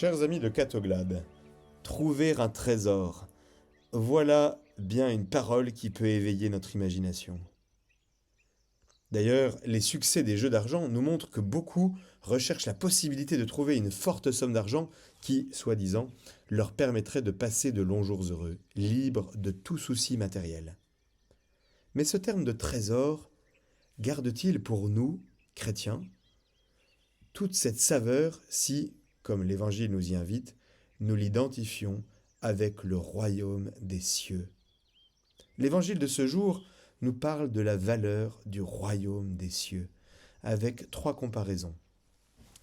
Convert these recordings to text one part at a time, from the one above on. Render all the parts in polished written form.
Chers amis de Catoglade, trouver un trésor, voilà bien une parole qui peut éveiller notre imagination. D'ailleurs, les succès des jeux d'argent nous montrent que beaucoup recherchent la possibilité de trouver une forte somme d'argent qui, soi-disant, leur permettrait de passer de longs jours heureux, libres de tout souci matériel. Mais ce terme de trésor garde-t-il pour nous, chrétiens, toute cette saveur si, comme l'Évangile nous y invite, nous l'identifions avec le royaume des cieux? L'Évangile de ce jour nous parle de la valeur du royaume des cieux, avec trois comparaisons.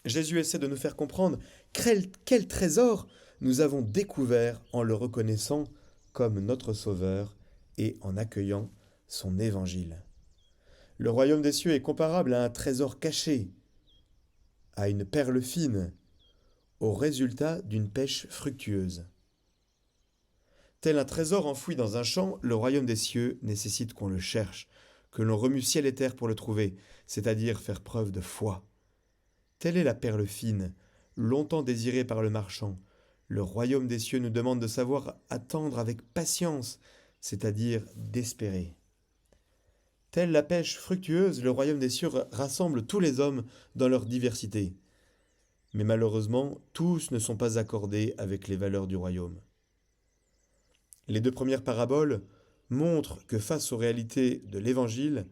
Jésus essaie de nous faire comprendre quel trésor nous avons découvert en le reconnaissant comme notre Sauveur et en accueillant son Évangile. Le royaume des cieux est comparable à un trésor caché, à une perle fine, au résultat d'une pêche fructueuse. Tel un trésor enfoui dans un champ, le royaume des cieux nécessite qu'on le cherche, que l'on remue ciel et terre pour le trouver, c'est-à-dire faire preuve de foi. Telle est la perle fine, longtemps désirée par le marchand. Le royaume des cieux nous demande de savoir attendre avec patience, c'est-à-dire d'espérer. Telle la pêche fructueuse, le royaume des cieux rassemble tous les hommes dans leur diversité. Mais malheureusement, tous ne sont pas accordés avec les valeurs du royaume. Les deux premières paraboles montrent que face aux réalités de l'Évangile,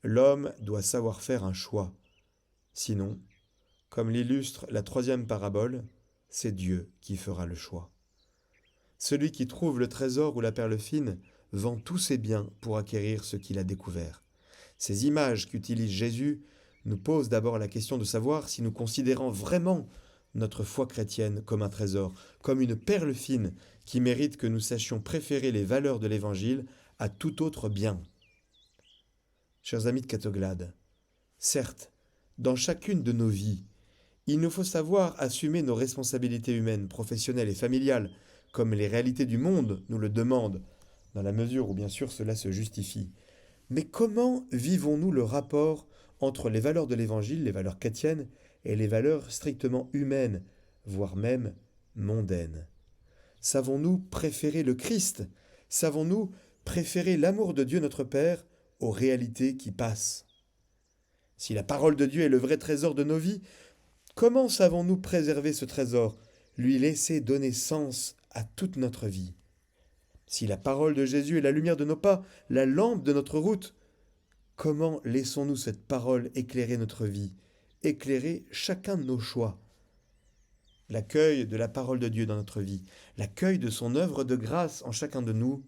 l'homme doit savoir faire un choix. Sinon, comme l'illustre la troisième parabole, c'est Dieu qui fera le choix. Celui qui trouve le trésor ou la perle fine vend tous ses biens pour acquérir ce qu'il a découvert. Ces images qu'utilise Jésus nous posent d'abord la question de savoir si nous considérons vraiment notre foi chrétienne comme un trésor, comme une perle fine qui mérite que nous sachions préférer les valeurs de l'Évangile à tout autre bien. Chers amis de Catoglade, certes, dans chacune de nos vies, il nous faut savoir assumer nos responsabilités humaines, professionnelles et familiales, comme les réalités du monde nous le demandent, dans la mesure où bien sûr cela se justifie. Mais comment vivons-nous le rapport entre les valeurs de l'Évangile, les valeurs chrétiennes, et les valeurs strictement humaines, voire même mondaines? Savons-nous préférer le Christ? Savons-nous préférer l'amour de Dieu notre Père aux réalités qui passent? Si la parole de Dieu est le vrai trésor de nos vies, comment savons-nous préserver ce trésor, lui laisser donner sens à toute notre vie? Si la parole de Jésus est la lumière de nos pas, la lampe de notre route, comment laissons-nous cette parole éclairer notre vie, éclairer chacun de nos choix? L'accueil de la parole de Dieu dans notre vie, l'accueil de son œuvre de grâce en chacun de nous,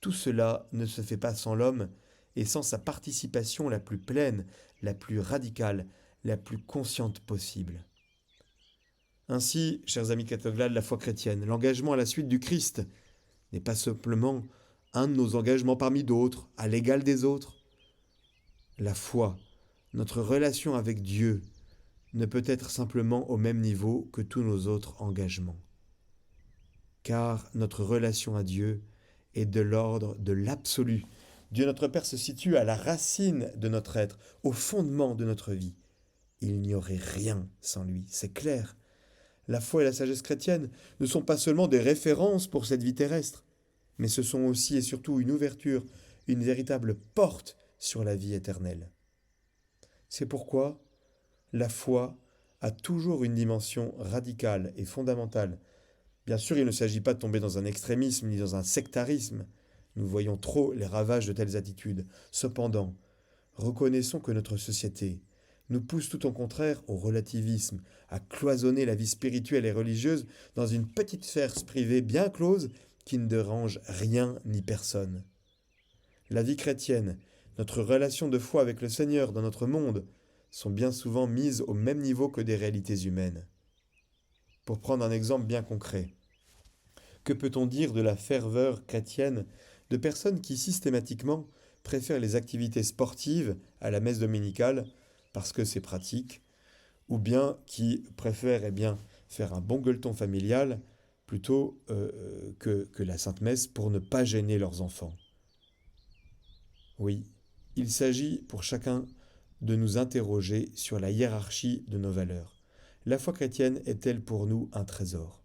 tout cela ne se fait pas sans l'homme et sans sa participation la plus pleine, la plus radicale, la plus consciente possible. Ainsi, chers amis Catoglade, la foi chrétienne, l'engagement à la suite du Christ n'est pas simplement un de nos engagements parmi d'autres, à l'égal des autres. La foi, notre relation avec Dieu, ne peut être simplement au même niveau que tous nos autres engagements. Car notre relation à Dieu est de l'ordre de l'absolu. Dieu notre Père se situe à la racine de notre être, au fondement de notre vie. Il n'y aurait rien sans lui, c'est clair. La foi et la sagesse chrétienne ne sont pas seulement des références pour cette vie terrestre, mais ce sont aussi et surtout une ouverture, une véritable porte sur la vie éternelle. C'est pourquoi la foi a toujours une dimension radicale et fondamentale. Bien sûr, il ne s'agit pas de tomber dans un extrémisme ni dans un sectarisme. Nous voyons trop les ravages de telles attitudes. Cependant, reconnaissons que notre société nous pousse tout au contraire au relativisme, à cloisonner la vie spirituelle et religieuse dans une petite sphère privée bien close qui ne dérange rien ni personne. La vie chrétienne, notre relation de foi avec le Seigneur dans notre monde, sont bien souvent mises au même niveau que des réalités humaines. Pour prendre un exemple bien concret, que peut-on dire de la ferveur chrétienne de personnes qui systématiquement préfèrent les activités sportives à la messe dominicale parce que c'est pratique, ou bien qui préfèrent faire un bon gueuleton familial plutôt que la Sainte Messe pour ne pas gêner leurs enfants? Oui, il s'agit pour chacun de nous interroger sur la hiérarchie de nos valeurs. La foi chrétienne est-elle pour nous un trésor?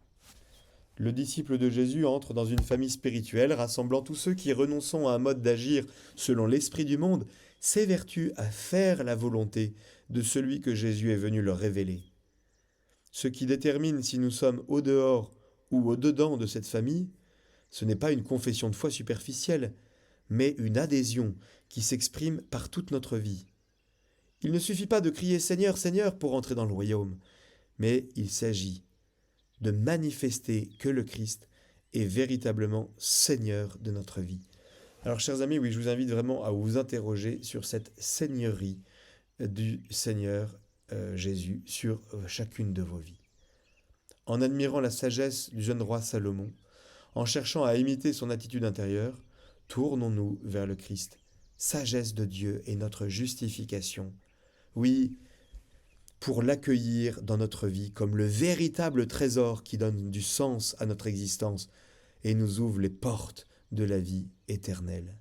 Le disciple de Jésus entre dans une famille spirituelle rassemblant tous ceux qui, renonçant à un mode d'agir selon l'esprit du monde, s'évertuent à faire la volonté de celui que Jésus est venu leur révéler. Ce qui détermine si nous sommes au dehors ou au dedans de cette famille, ce n'est pas une confession de foi superficielle, mais une adhésion qui s'exprime par toute notre vie. Il ne suffit pas de crier Seigneur, Seigneur pour entrer dans le royaume, mais il s'agit de manifester que le Christ est véritablement Seigneur de notre vie. Alors chers amis, oui, je vous invite vraiment à vous interroger sur cette seigneurie du Seigneur Jésus sur chacune de vos vies. En admirant la sagesse du jeune roi Salomon, en cherchant à imiter son attitude intérieure, tournons-nous vers le Christ. Sagesse de Dieu est notre justification. Oui, pour l'accueillir dans notre vie comme le véritable trésor qui donne du sens à notre existence et nous ouvre les portes de la vie éternelle.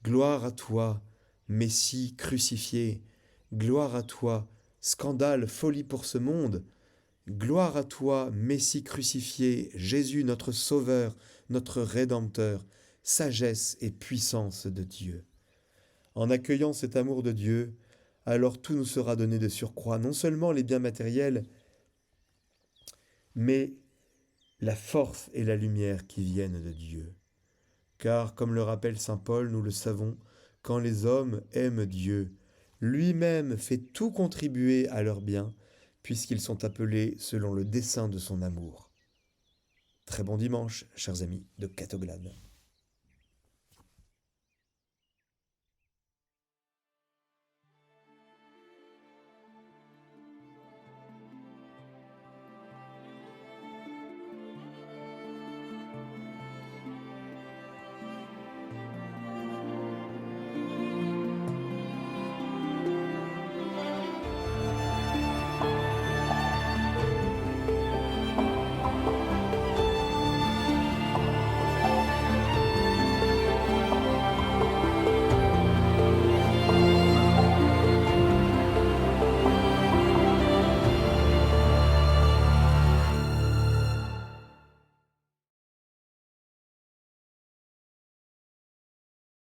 Gloire à toi, Messie crucifié, gloire à toi, scandale, folie pour ce monde, gloire à toi, Messie crucifié, Jésus notre Sauveur, notre Rédempteur, sagesse et puissance de Dieu. En accueillant cet amour de Dieu, alors tout nous sera donné de surcroît, non seulement les biens matériels, mais la force et la lumière qui viennent de Dieu. Car, comme le rappelle saint Paul, nous le savons, quand les hommes aiment Dieu, lui-même fait tout contribuer à leur bien, puisqu'ils sont appelés selon le dessein de son amour. Très bon dimanche, chers amis de Catoglade.